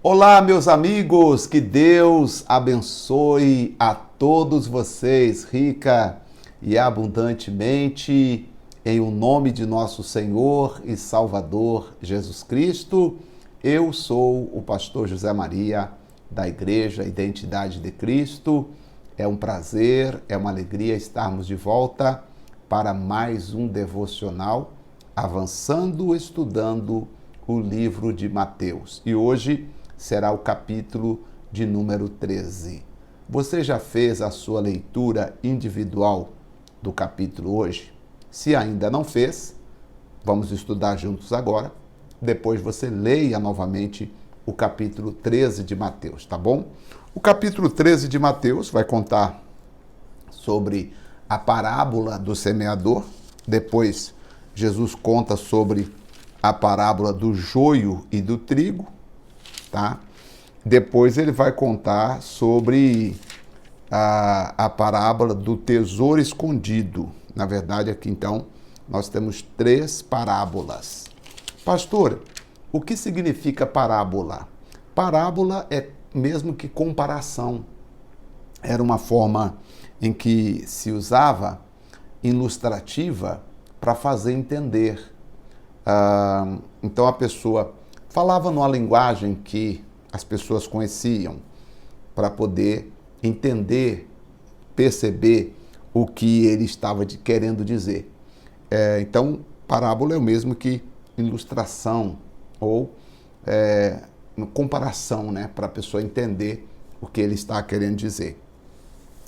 Olá, meus amigos, que Deus abençoe a todos vocês, rica e abundantemente, em o nome de nosso Senhor e Salvador Jesus Cristo. Eu sou o pastor José Maria, da Igreja Identidade de Cristo. É um prazer, é uma alegria estarmos de volta para mais um devocional, avançando, estudando o livro de Mateus. E hoje será o capítulo de número 13. Você já fez a sua leitura individual do capítulo hoje? Se ainda não fez, vamos estudar juntos agora. Depois você leia novamente o capítulo 13 de Mateus, tá bom? O capítulo 13 de Mateus vai contar sobre a parábola do semeador. Depois, Jesus conta sobre a parábola do joio e do trigo, tá? Depois ele vai contar sobre a parábola do tesouro escondido. Na verdade, aqui então, nós temos 3 parábolas. Pastor, o que significa parábola? Parábola é mesmo que comparação. Era uma forma em que se usava ilustrativa para fazer entender. Então a pessoa falava numa linguagem que as pessoas conheciam para poder entender, perceber o que ele estava querendo dizer. Então, parábola é o mesmo que ilustração ou comparação, né, para a pessoa entender o que ele está querendo dizer.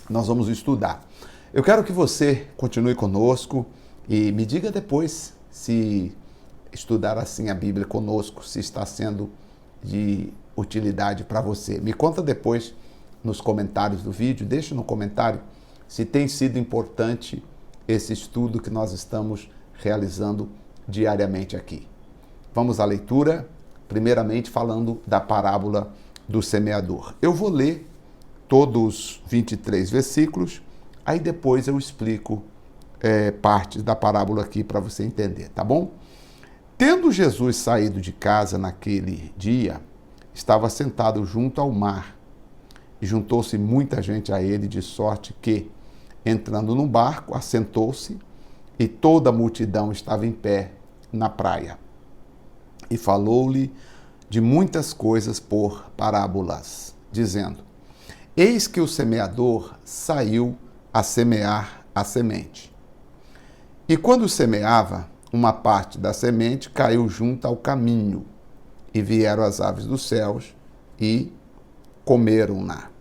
Nós vamos estudar. Eu quero que você continue conosco e me diga depois se estudar assim a Bíblia conosco, se está sendo de utilidade para você. Me conta depois nos comentários do vídeo, deixa no comentário se tem sido importante esse estudo que nós estamos realizando diariamente aqui. Vamos à leitura, primeiramente falando da parábola do semeador. Eu vou ler todos os 23 versículos, aí depois eu explico partes da parábola aqui para você entender, tá bom? Tendo Jesus saído de casa naquele dia, estava sentado junto ao mar, e juntou-se muita gente a ele, de sorte que, entrando no barco, assentou-se, e toda a multidão estava em pé na praia. E falou-lhe de muitas coisas por parábolas, dizendo: Eis que o semeador saiu a semear a semente. E quando semeava, uma parte da semente caiu junto ao caminho, e vieram as aves dos céus e comeram-na.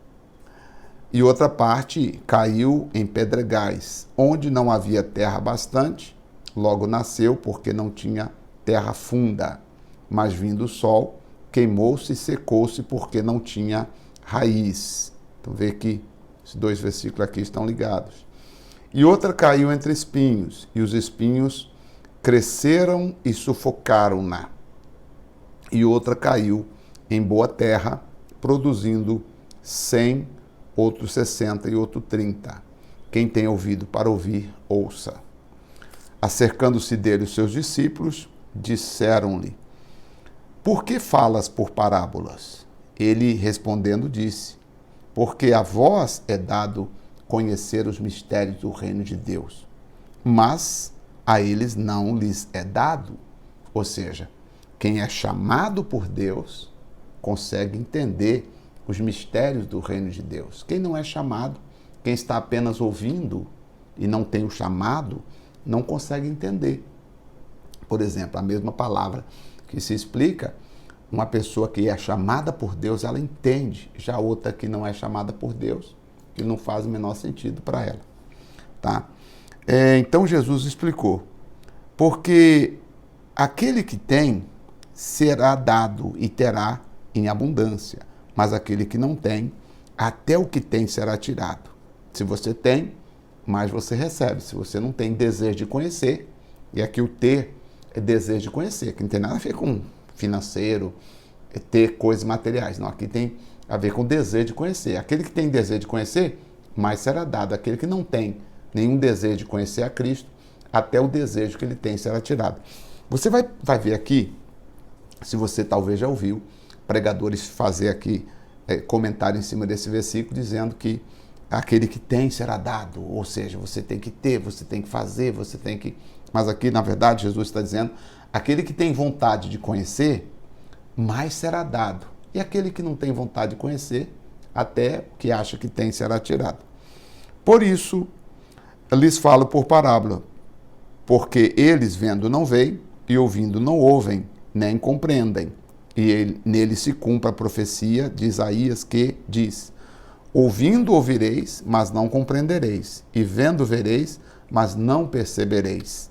E outra parte caiu em pedregais, onde não havia terra bastante, logo nasceu, porque não tinha terra funda. Mas vindo o sol, queimou-se e secou-se, porque não tinha raiz. Então vê que esses 2 versículos aqui estão ligados. E outra caiu entre espinhos, e os espinhos cresceram e sufocaram-na. E outra caiu em boa terra, produzindo 100, outro 60 e outro 30. Quem tem ouvido para ouvir, ouça. Acercando-se dele os seus discípulos, disseram-lhe: Por que falas por parábolas? Ele respondendo disse: Porque a vós é dado conhecer os mistérios do reino de Deus, mas a eles não lhes é dado. Ou seja, quem é chamado por Deus consegue entender os mistérios do reino de Deus. Quem não é chamado, quem está apenas ouvindo e não tem o chamado, não consegue entender. Por exemplo, a mesma palavra que se explica, uma pessoa que é chamada por Deus, ela entende. Já outra que não é chamada por Deus, que não faz o menor sentido para ela. Tá? Então Jesus explicou: porque aquele que tem será dado e terá em abundância, mas aquele que não tem, até o que tem será tirado. Se você tem, mais você recebe. Se você não tem desejo de conhecer, e aqui o ter é desejo de conhecer, que não tem nada a ver com financeiro, ter coisas materiais. Não, aqui tem a ver com desejo de conhecer. Aquele que tem desejo de conhecer, mais será dado. Aquele que não tem nenhum desejo de conhecer a Cristo, até o desejo que ele tem será tirado. Você vai ver aqui, se você talvez já ouviu, pregadores fazer aqui comentário em cima desse versículo, dizendo que aquele que tem será dado, ou seja, você tem que ter, você tem que fazer, você tem que... Mas aqui, na verdade, Jesus está dizendo, aquele que tem vontade de conhecer, mais será dado. E aquele que não tem vontade de conhecer, até o que acha que tem será tirado. Por isso, lhes falo por parábola, porque eles vendo não veem, e ouvindo não ouvem, nem compreendem. E nele se cumpre a profecia de Isaías que diz: ouvindo ouvireis, mas não compreendereis, e vendo vereis, mas não percebereis.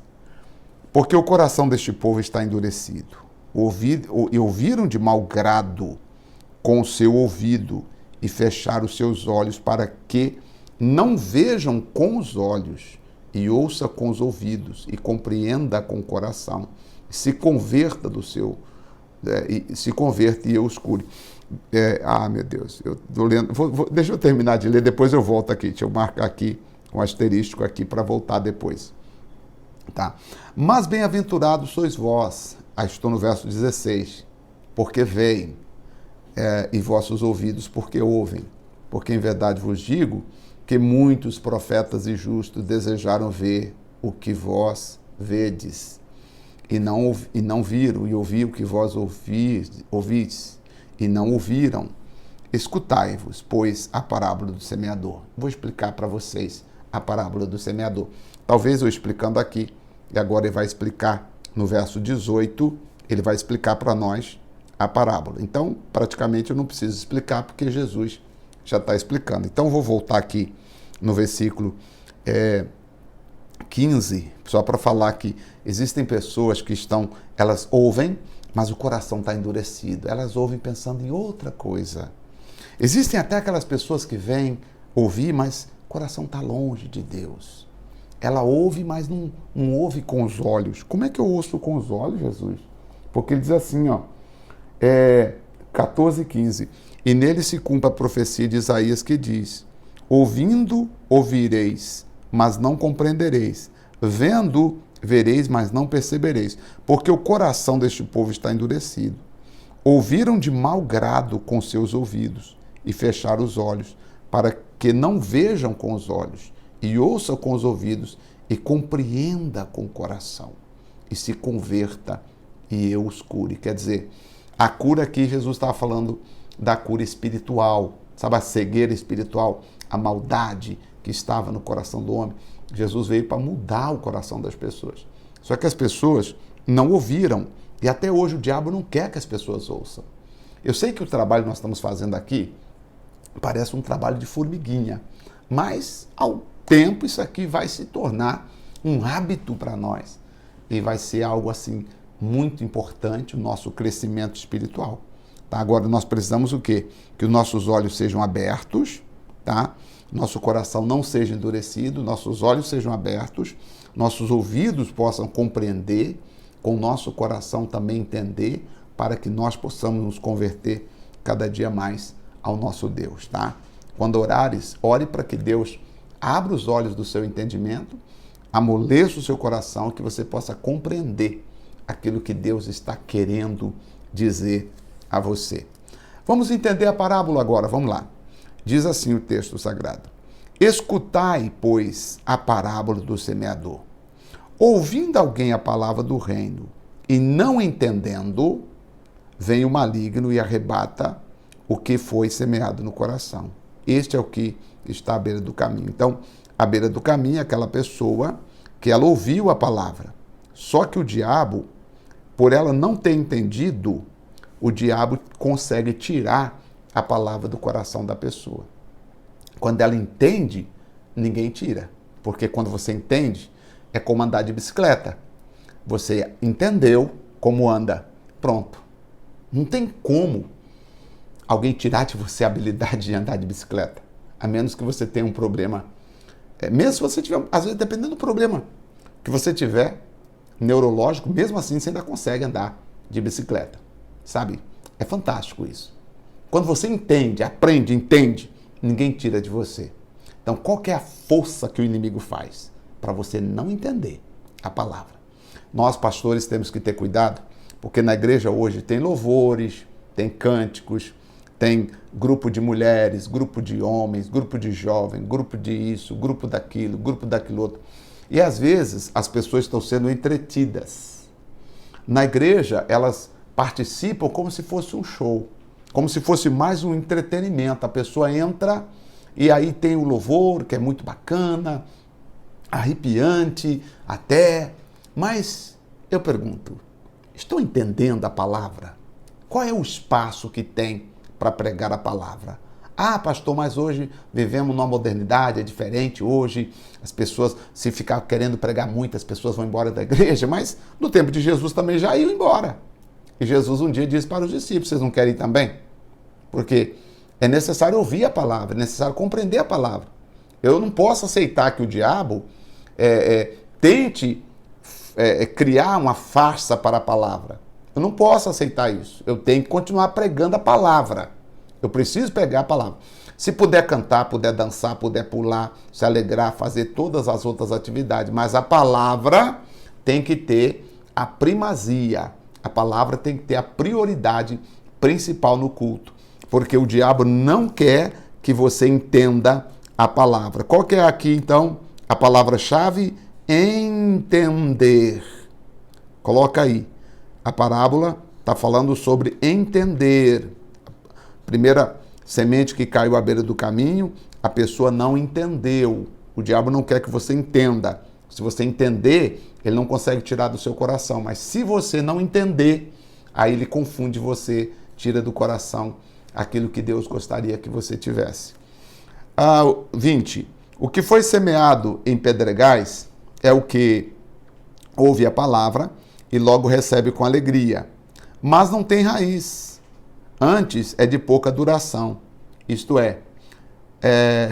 Porque o coração deste povo está endurecido. Ouviram de mau grado com o seu ouvido, e fecharam os seus olhos, para que não vejam com os olhos, e ouça com os ouvidos, e compreenda com o coração, e se converta se converta e eu os cure. Meu Deus, eu estou lendo. Deixa eu terminar de ler, depois eu volto aqui. Deixa eu marcar aqui um asterístico aqui para voltar depois. Tá? Mas bem-aventurados sois vós, estou no verso 16, porque veem, e vossos ouvidos porque ouvem. Porque em verdade vos digo que muitos profetas e justos desejaram ver o que vós vedes, e não viram, e ouvir o que vós ouvis, e não ouviram. Escutai-vos, pois, a parábola do semeador. Vou explicar para vocês a parábola do semeador. Talvez eu explicando aqui, e agora ele vai explicar no verso 18, ele vai explicar para nós a parábola. Então, praticamente eu não preciso explicar, porque Jesus já está explicando. Então, vou voltar aqui no versículo 15, só para falar que existem pessoas que elas ouvem, mas o coração está endurecido. Elas ouvem pensando em outra coisa. Existem até aquelas pessoas que vêm ouvir, mas o coração está longe de Deus. Ela ouve, mas não ouve com os olhos. Como é que eu ouço com os olhos, Jesus? Porque ele diz assim, 14, 15. E nele se cumpre a profecia de Isaías que diz: ouvindo, ouvireis, mas não compreendereis. Vendo, vereis, mas não percebereis. Porque o coração deste povo está endurecido. Ouviram de mau grado com seus ouvidos, e fecharam os olhos, para que não vejam com os olhos, e ouçam com os ouvidos, e compreenda com o coração, e se converta, e eu os cure. Quer dizer, a cura aqui, Jesus estava falando da cura espiritual, sabe, a cegueira espiritual, a maldade que estava no coração do homem. Jesus veio para mudar o coração das pessoas. Só que as pessoas não ouviram, e até hoje o diabo não quer que as pessoas ouçam. Eu sei que o trabalho que nós estamos fazendo aqui parece um trabalho de formiguinha, mas ao tempo isso aqui vai se tornar um hábito para nós, e vai ser algo assim muito importante, o nosso crescimento espiritual. Tá? Agora nós precisamos o quê? Que os nossos olhos sejam abertos, tá? Nosso coração não seja endurecido, nossos olhos sejam abertos, nossos ouvidos possam compreender, com o nosso coração também entender, para que nós possamos nos converter cada dia mais ao nosso Deus, tá? Quando orares, ore para que Deus abra os olhos do seu entendimento, amoleça o seu coração, que você possa compreender aquilo que Deus está querendo dizer a você. Vamos entender a parábola agora, vamos lá. Diz assim o texto sagrado: escutai, pois, a parábola do semeador. Ouvindo alguém a palavra do reino e não entendendo, vem o maligno e arrebata o que foi semeado no coração. Este é o que está à beira do caminho. Então, à beira do caminho é aquela pessoa que ela ouviu a palavra. Só que o diabo, por ela não ter entendido, o diabo consegue tirar a palavra do coração da pessoa. Quando ela entende, ninguém tira. Porque quando você entende, é como andar de bicicleta. Você entendeu como anda. Pronto. Não tem como alguém tirar de você a habilidade de andar de bicicleta. A menos que você tenha um problema. Mesmo se você tiver, às vezes, dependendo do problema que você tiver, neurológico, mesmo assim você ainda consegue andar de bicicleta. Sabe? É fantástico isso. Quando você entende, aprende, entende, ninguém tira de você. Então, qual que é a força que o inimigo faz? Para você não entender a palavra. Nós, pastores, temos que ter cuidado, porque na igreja hoje tem louvores, tem cânticos, tem grupo de mulheres, grupo de homens, grupo de jovens, grupo de isso, grupo daquilo outro. E às vezes as pessoas estão sendo entretidas. Na igreja, elas participam como se fosse um show, como se fosse mais um entretenimento. A pessoa entra e aí tem o louvor, que é muito bacana, arrepiante até. Mas eu pergunto, estou entendendo a palavra? Qual é o espaço que tem para pregar a palavra? Ah, pastor, mas hoje vivemos numa modernidade, é diferente. Hoje as pessoas, se ficar querendo pregar muito, as pessoas vão embora da igreja. Mas no tempo de Jesus também já iam embora. E Jesus um dia disse para os discípulos, vocês não querem ir também? Porque é necessário ouvir a palavra, é necessário compreender a palavra. Eu não posso aceitar que o diabo tente criar uma farsa para a palavra. Eu não posso aceitar isso. Eu tenho que continuar pregando a palavra. Eu preciso pregar a palavra. Se puder cantar, puder dançar, puder pular, se alegrar, fazer todas as outras atividades. Mas a palavra tem que ter a primazia. A palavra tem que ter a prioridade principal no culto. Porque o diabo não quer que você entenda a palavra. Qual que é aqui, então, a palavra-chave? Entender. Coloca aí. A parábola está falando sobre entender. Primeira semente que caiu à beira do caminho, a pessoa não entendeu. O diabo não quer que você entenda. Se você entender, ele não consegue tirar do seu coração. Mas se você não entender, aí ele confunde você, tira do coração aquilo que Deus gostaria que você tivesse. 20. O que foi semeado em pedregais é o que ouve a palavra e logo recebe com alegria, mas não tem raiz. Antes é de pouca duração. Isto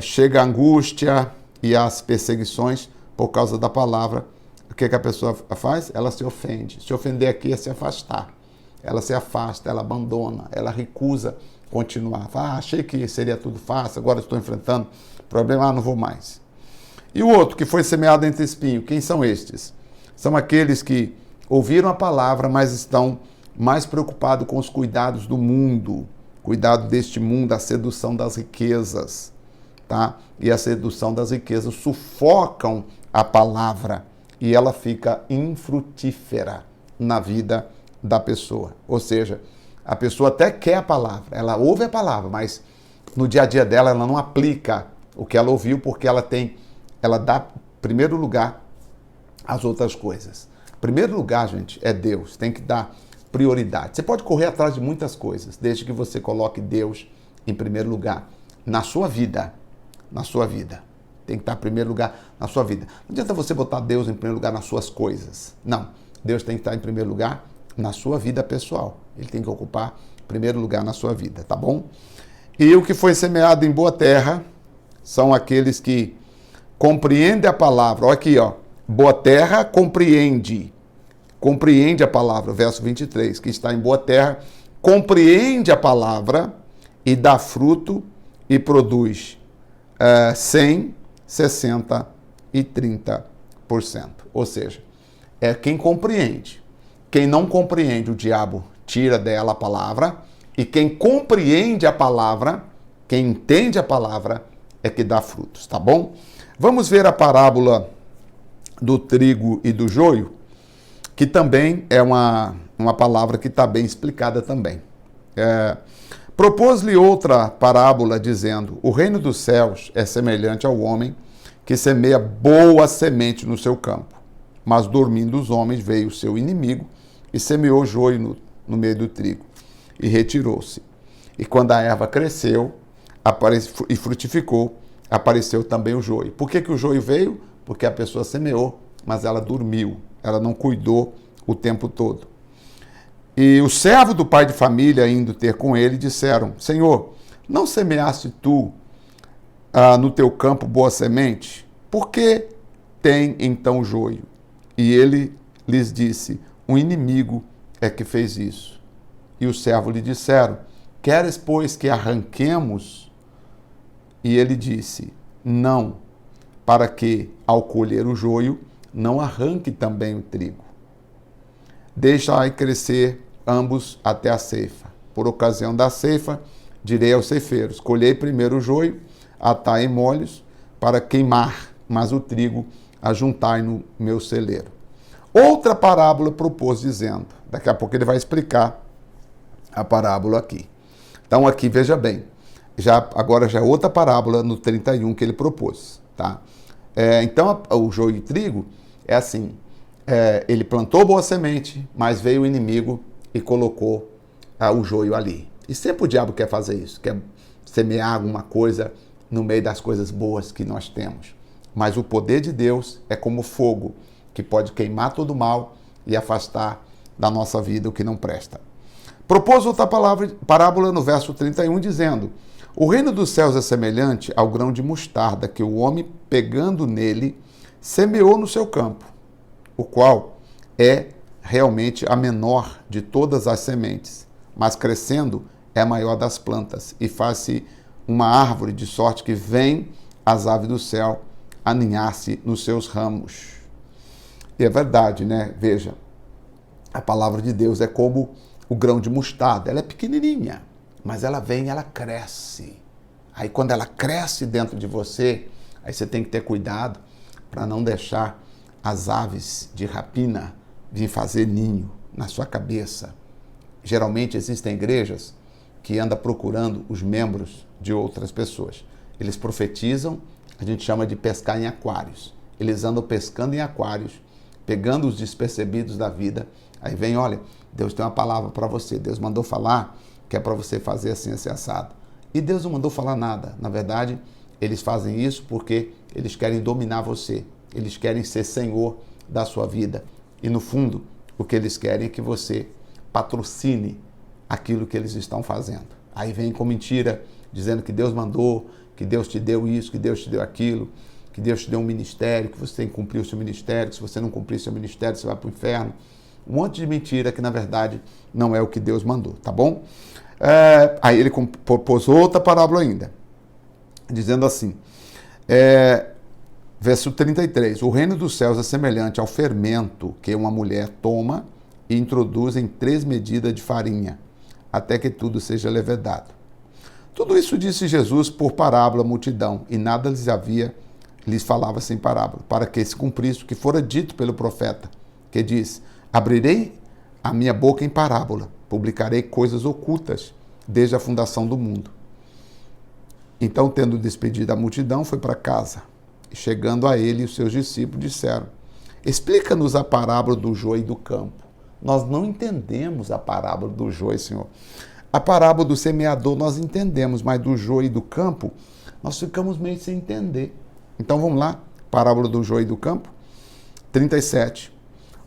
chega a angústia e as perseguições por causa da palavra. O que a pessoa faz? Ela se ofende. Se ofender aqui é se afastar. Ela se afasta, ela abandona, ela recusa continuar. Achei que seria tudo fácil, agora estou enfrentando problema, não vou mais. E o outro, que foi semeado entre espinhos, quem são estes? São aqueles que ouviram a palavra, mas estão mais preocupados com os cuidados do mundo, cuidado deste mundo, a sedução das riquezas, tá? E a sedução das riquezas sufocam a palavra e ela fica infrutífera na vida da pessoa. Ou seja, a pessoa até quer a palavra, ela ouve a palavra, mas no dia a dia dela ela não aplica o que ela ouviu, porque ela dá primeiro lugar às outras coisas. Primeiro lugar, gente, é Deus. Tem que dar prioridade. Você pode correr atrás de muitas coisas, desde que você coloque Deus em primeiro lugar na sua vida. Na sua vida. Tem que estar em primeiro lugar na sua vida. Não adianta você botar Deus em primeiro lugar nas suas coisas. Não. Deus tem que estar em primeiro lugar na sua vida pessoal. Ele tem que ocupar primeiro lugar na sua vida, tá bom? E o que foi semeado em boa terra são aqueles que compreendem a palavra. Olha aqui, ó. Boa terra compreende a palavra, verso 23, que está em boa terra, compreende a palavra e dá fruto e produz 100, 60 e 30%. Ou seja, é quem compreende. Quem não compreende, o diabo tira dela a palavra, e quem compreende a palavra, quem entende a palavra, é que dá frutos, tá bom? Vamos ver a parábola do trigo e do joio, que também é uma palavra que está bem explicada também. Propôs-lhe outra parábola, dizendo: o reino dos céus é semelhante ao homem que semeia boa semente no seu campo. Mas dormindo os homens, veio o seu inimigo e semeou joio no meio do trigo, e retirou-se. E quando a erva cresceu e frutificou, apareceu também o joio. Por que o joio veio? Porque a pessoa semeou, mas ela dormiu, ela não cuidou o tempo todo. E o servo do pai de família, indo ter com ele, disseram: Senhor, não semeaste tu no teu campo boa semente? Por que tem então joio? E ele lhes disse: um inimigo é que fez isso. E o servo lhe disseram: queres, pois, que arranquemos? E ele disse: não, para que, ao colher o joio, não arranque também o trigo. Deixa aí crescer ambos até a ceifa. por ocasião da ceifa, direi aos ceifeiros: colhei primeiro o joio, atai em molhos, para queimar, mas o trigo ajuntai no meu celeiro. Outra parábola propôs, dizendo, daqui a pouco ele vai explicar a parábola aqui. Então aqui, veja bem, agora já é outra parábola no 31 que ele propôs. Tá? Então o joio e trigo é assim, ele plantou boa semente, mas veio o inimigo e colocou o joio ali. E sempre o diabo quer fazer isso, quer semear alguma coisa no meio das coisas boas que nós temos. Mas o poder de Deus é como fogo, que pode queimar todo o mal e afastar da nossa vida o que não presta. Propôs outra parábola no verso 31, dizendo: o reino dos céus é semelhante ao grão de mostarda que o homem, pegando nele, semeou no seu campo, o qual é realmente a menor de todas as sementes, mas crescendo é a maior das plantas, e faz-se uma árvore, de sorte que vêm as aves do céu aninhar-se nos seus ramos. E é verdade, né? Veja, a palavra de Deus é como o grão de mostarda. Ela é pequenininha, mas ela vem, ela cresce. Aí quando ela cresce dentro de você, aí você tem que ter cuidado para não deixar as aves de rapina vir fazer ninho na sua cabeça. Geralmente existem igrejas que andam procurando os membros de outras pessoas. Eles profetizam, a gente chama de pescar em aquários. Eles andam pescando em aquários, pegando os despercebidos da vida. Aí vem, olha, Deus tem uma palavra para você. Deus mandou falar que é para você fazer assim, assim, assado. E Deus não mandou falar nada. Na verdade, eles fazem isso porque eles querem dominar você. Eles querem ser senhor da sua vida. E no fundo, o que eles querem é que você patrocine aquilo que eles estão fazendo. Aí vem com mentira, dizendo que Deus mandou, que Deus te deu isso, que Deus te deu aquilo, que Deus te deu um ministério, que você tem que cumprir o seu ministério, que se você não cumprir o seu ministério, você vai para o inferno. Um monte de mentira que, na verdade, não é o que Deus mandou, tá bom? Aí ele propôs outra parábola ainda, dizendo assim, verso 33, o reino dos céus é semelhante ao fermento que uma mulher toma e introduz em 3 medidas de farinha, até que tudo seja levedado. Tudo isso disse Jesus por parábola à multidão, e nada lhes falava sem parábola, para que se cumprisse o que fora dito pelo profeta, que diz: abrirei a minha boca em parábola, publicarei coisas ocultas desde a fundação do mundo. Então, tendo despedido a multidão, foi para casa. E chegando a ele, os seus discípulos disseram: explica-nos a parábola do joio e do campo. Nós não entendemos a parábola do joio, Senhor. A parábola do semeador nós entendemos, mas do joio e do campo, nós ficamos meio sem entender. Então vamos lá, parábola do joio e do campo. 37.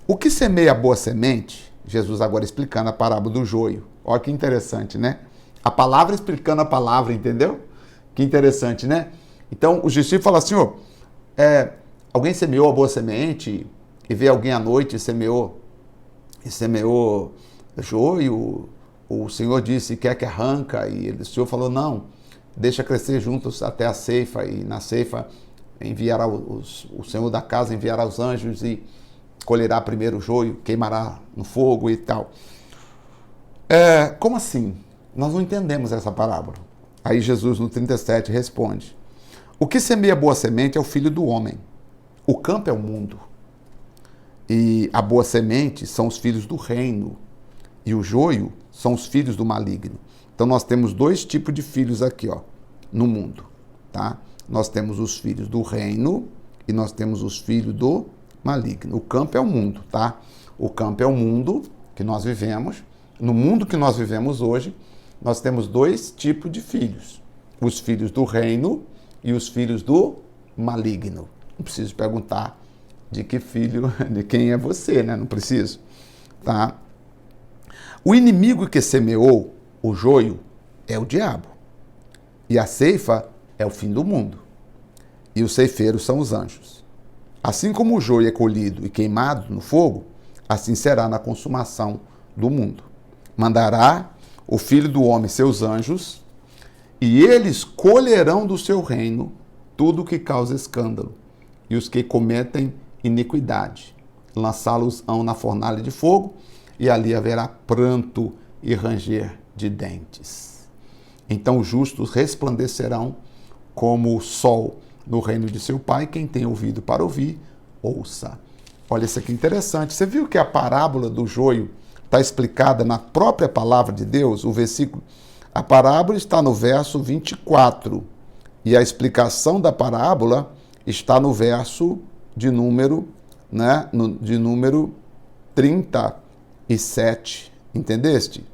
O que semeia a boa semente, Jesus agora explicando a parábola do joio. Olha que interessante, né? A palavra explicando a palavra, entendeu? Que interessante, né? Então os discípulos falam assim, alguém semeou a boa semente e veio alguém à noite e semeou joio. O Senhor disse, quer que arranca? E o Senhor falou, não, deixa crescer juntos até a ceifa, e na ceifa enviará o Senhor da casa enviará os anjos e colherá primeiro o joio, queimará no fogo e tal. Como assim? Nós não entendemos essa parábola. Aí Jesus, no 37, responde: o que semeia boa semente é o filho do homem. O campo é o mundo. E a boa semente são os filhos do reino. E o joio são os filhos do maligno. Então nós temos 2 tipos de filhos aqui, no mundo, tá? Nós temos os filhos do reino e nós temos os filhos do maligno. O campo é o mundo, tá? O campo é o mundo que nós vivemos. No mundo que nós vivemos hoje, nós temos 2 tipos de filhos. Os filhos do reino e os filhos do maligno. Não preciso perguntar de que filho, de quem é você, né? Não preciso, tá? O inimigo que semeou o joio é o diabo. E a ceifa é o fim do mundo. E os ceifeiros são os anjos. Assim como o joio é colhido e queimado no fogo, assim será na consumação do mundo. Mandará o Filho do Homem seus anjos, e eles colherão do seu reino tudo o que causa escândalo, e os que cometem iniquidade. Lançá-los-ão na fornalha de fogo, e ali haverá pranto e ranger de dentes. Então os justos resplandecerão como o sol no reino de seu Pai. Quem tem ouvido para ouvir, ouça. Olha, isso aqui é interessante. Você viu que a parábola do joio está explicada na própria palavra de Deus? O versículo, a parábola está no verso 24 e a explicação da parábola está no verso de número, de número 37. Entendeste?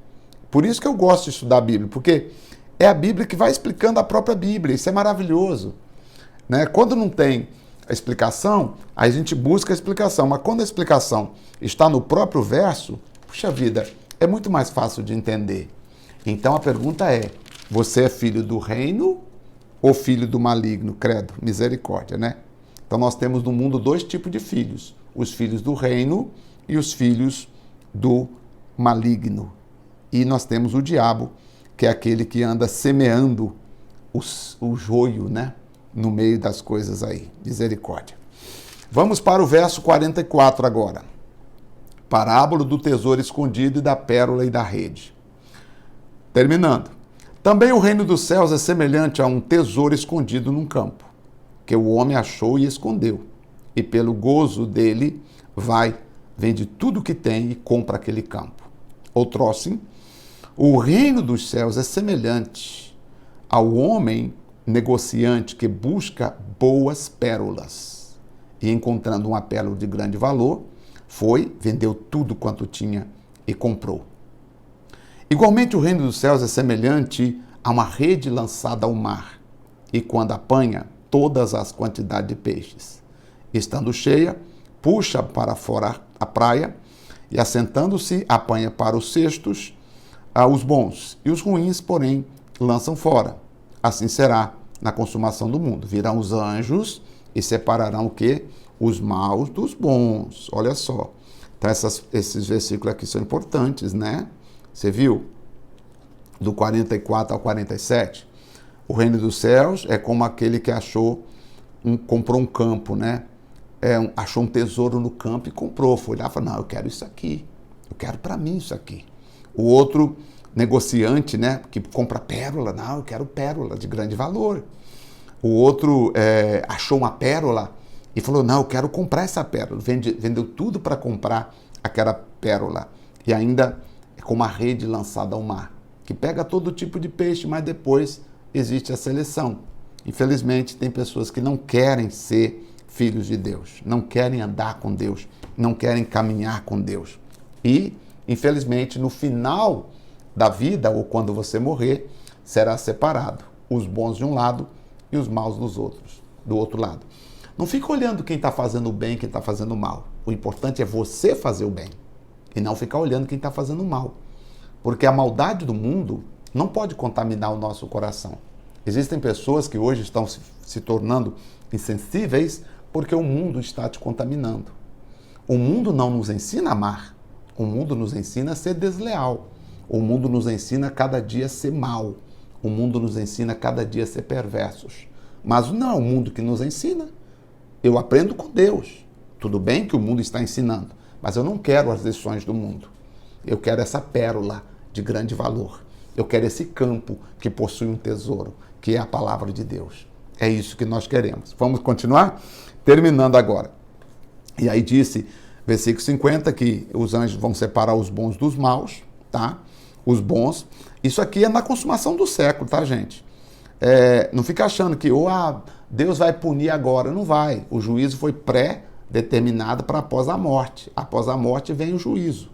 Por isso que eu gosto de estudar a Bíblia, porque é a Bíblia que vai explicando a própria Bíblia. Isso é maravilhoso. Quando não tem a explicação, a gente busca a explicação. Mas quando a explicação está no próprio verso, puxa vida, é muito mais fácil de entender. Então a pergunta é, você é filho do reino ou filho do maligno? Credo, misericórdia, né? Então nós temos no mundo dois tipos de filhos. Os filhos do reino e os filhos do maligno. E nós temos o diabo, que é aquele que anda semeando o joio, no meio das coisas aí. Misericórdia. Vamos para o verso 44 agora. Parábola do tesouro escondido e da pérola e da rede. Terminando. Também o reino dos céus é semelhante a um tesouro escondido num campo, que o homem achou e escondeu. E pelo gozo dele vende tudo o que tem e compra aquele campo. Outrossem, o reino dos céus é semelhante ao homem negociante que busca boas pérolas. E encontrando uma pérola de grande valor, vendeu tudo quanto tinha e comprou. Igualmente o reino dos céus é semelhante a uma rede lançada ao mar, e quando apanha todas as quantidades de peixes, estando cheia, puxa para fora a praia, e assentando-se, apanha para os cestos os bons, e os ruins, porém, lançam fora. Assim será na consumação do mundo. Virão os anjos e separarão o quê? Os maus dos bons. Olha só. Então, esses versículos aqui são importantes, né? Você viu? Do 44 ao 47. O reino dos céus é como aquele que comprou um campo, né? Achou um tesouro no campo e comprou. Foi lá e falou, não, eu quero isso aqui. Eu quero para mim isso aqui. O outro negociante, né, que compra pérola, não, eu quero pérola de grande valor. O outro achou uma pérola e falou, não, eu quero comprar essa pérola. Vendeu tudo para comprar aquela pérola. E ainda é como a rede lançada ao mar, que pega todo tipo de peixe, mas depois existe a seleção. Infelizmente, tem pessoas que não querem ser filhos de Deus, não querem andar com Deus, não querem caminhar com Deus. E, infelizmente, no final da vida, ou quando você morrer, será separado. Os bons de um lado e os maus do outro lado. Não fica olhando quem está fazendo o bem e quem está fazendo o mal. O importante é você fazer o bem e não ficar olhando quem está fazendo o mal. Porque a maldade do mundo não pode contaminar o nosso coração. Existem pessoas que hoje estão se tornando insensíveis porque o mundo está te contaminando. O mundo não nos ensina a amar. O mundo nos ensina a ser desleal. O mundo nos ensina cada dia a ser mal. O mundo nos ensina cada dia a ser perversos. Mas não é o mundo que nos ensina. Eu aprendo com Deus. Tudo bem que o mundo está ensinando, mas eu não quero as lições do mundo. Eu quero essa pérola de grande valor. Eu quero esse campo que possui um tesouro, que é a palavra de Deus. É isso que nós queremos. Vamos continuar? Terminando agora. E aí disse, versículo 50, que os anjos vão separar os bons dos maus, tá? Os bons. Isso aqui é na consumação do século, tá, gente? Não fica achando que Deus vai punir agora. Não vai. O juízo foi pré-determinado para após a morte. Após a morte vem o juízo.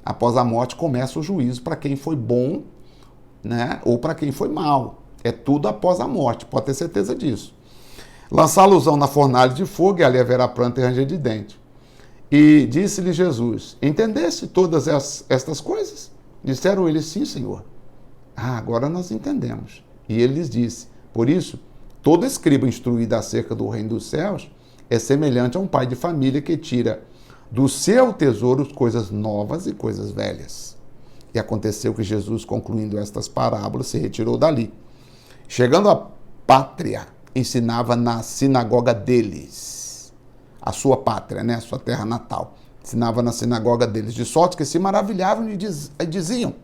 Após a morte começa o juízo para quem foi bom, né? Ou para quem foi mal. É tudo após a morte, pode ter certeza disso. Lançá-los na fornalha de fogo e ali haverá pranto e ranger de dente. E disse-lhe Jesus, entendeste todas estas coisas? Disseram eles, sim, Senhor. Agora nós entendemos. E ele lhes disse, por isso, todo escriba instruído acerca do reino dos céus é semelhante a um pai de família que tira do seu tesouro coisas novas e coisas velhas. E aconteceu que Jesus, concluindo estas parábolas, se retirou dali. Chegando à pátria, ensinava na sinagoga deles, a sua pátria, né, a sua terra natal. Ensinava na sinagoga deles, de sorte que se maravilhavam e diziam,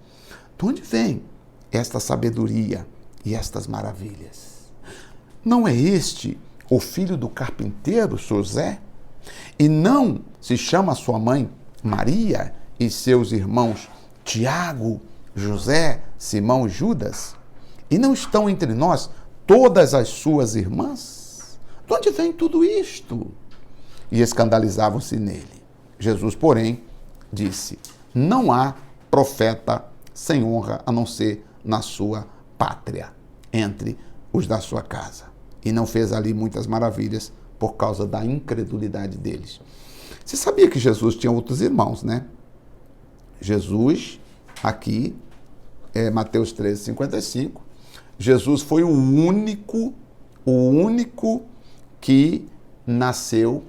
De onde vem esta sabedoria e estas maravilhas? Não é este o filho do carpinteiro, José? E não se chama sua mãe Maria e seus irmãos Tiago, José, Simão e Judas? E não estão entre nós todas as suas irmãs? De onde vem tudo isto? E escandalizavam-se nele. Jesus, porém, disse: não há profeta sem honra a não ser na sua pátria, entre os da sua casa. E não fez ali muitas maravilhas por causa da incredulidade deles. Você sabia que Jesus tinha outros irmãos, né? Jesus, aqui, Mateus 13:55, Jesus foi o único que nasceu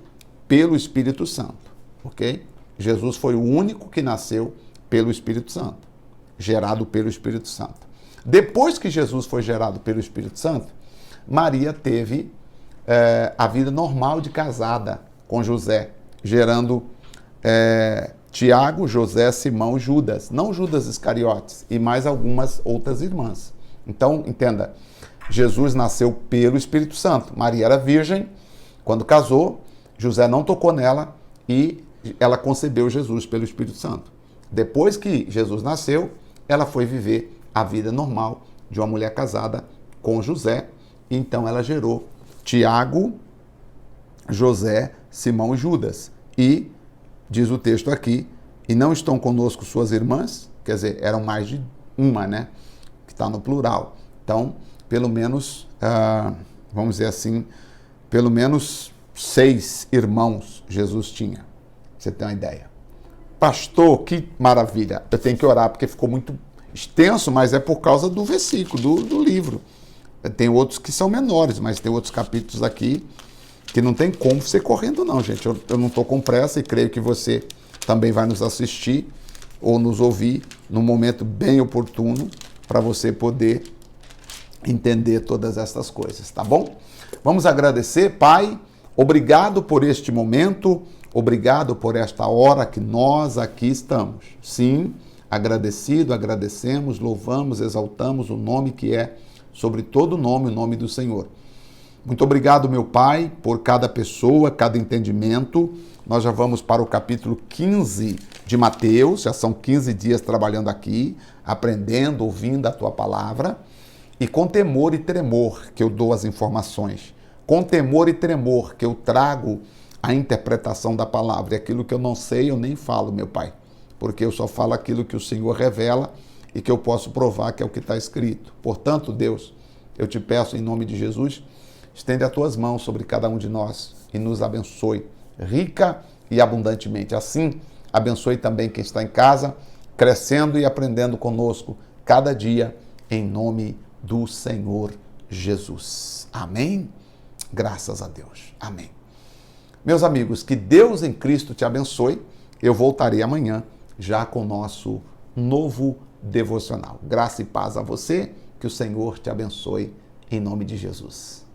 pelo Espírito Santo, ok? Jesus foi o único que nasceu pelo Espírito Santo, gerado pelo Espírito Santo. Depois que Jesus foi gerado pelo Espírito Santo, Maria teve a vida normal de casada com José, gerando Tiago, José, Simão e Judas, não Judas Iscariotes, e mais algumas outras irmãs. Então, entenda, Jesus nasceu pelo Espírito Santo. Maria era virgem quando casou, José não tocou nela e ela concebeu Jesus pelo Espírito Santo. Depois que Jesus nasceu, ela foi viver a vida normal de uma mulher casada com José, e então ela gerou Tiago, José, Simão e Judas. E, diz o texto aqui, e não estão conosco suas irmãs, quer dizer, eram mais de uma, né? Que está no plural. Então, pelo menos, vamos dizer assim, pelo menos 6 irmãos Jesus tinha. Pra você ter uma ideia. Pastor, que maravilha. Eu tenho que orar porque ficou muito extenso, mas é por causa do versículo, do livro. Tem outros que são menores, mas tem outros capítulos aqui que não tem como você correndo não, gente. Eu não estou com pressa e creio que você também vai nos assistir ou nos ouvir num momento bem oportuno para você poder entender todas essas coisas, tá bom? Vamos agradecer, Pai. Obrigado por este momento, obrigado por esta hora que nós aqui estamos. Sim, agradecido, agradecemos, louvamos, exaltamos o nome que é sobre todo nome, o nome do Senhor. Muito obrigado, meu Pai, por cada pessoa, cada entendimento. Nós já vamos para o capítulo 15 de Mateus, já são 15 dias trabalhando aqui, aprendendo, ouvindo a Tua palavra, e com temor e tremor que eu dou as informações, com temor e tremor que eu trago a interpretação da palavra, e aquilo que eu não sei eu nem falo, meu Pai, porque eu só falo aquilo que o Senhor revela e que eu posso provar que é o que está escrito. Portanto, Deus, eu te peço em nome de Jesus, estende as tuas mãos sobre cada um de nós e nos abençoe rica e abundantemente. Assim, abençoe também quem está em casa, crescendo e aprendendo conosco cada dia, em nome do Senhor Jesus. Amém? Graças a Deus. Amém. Meus amigos, que Deus em Cristo te abençoe. Eu voltarei amanhã já com o nosso novo devocional. Graça e paz a você, que o Senhor te abençoe em nome de Jesus.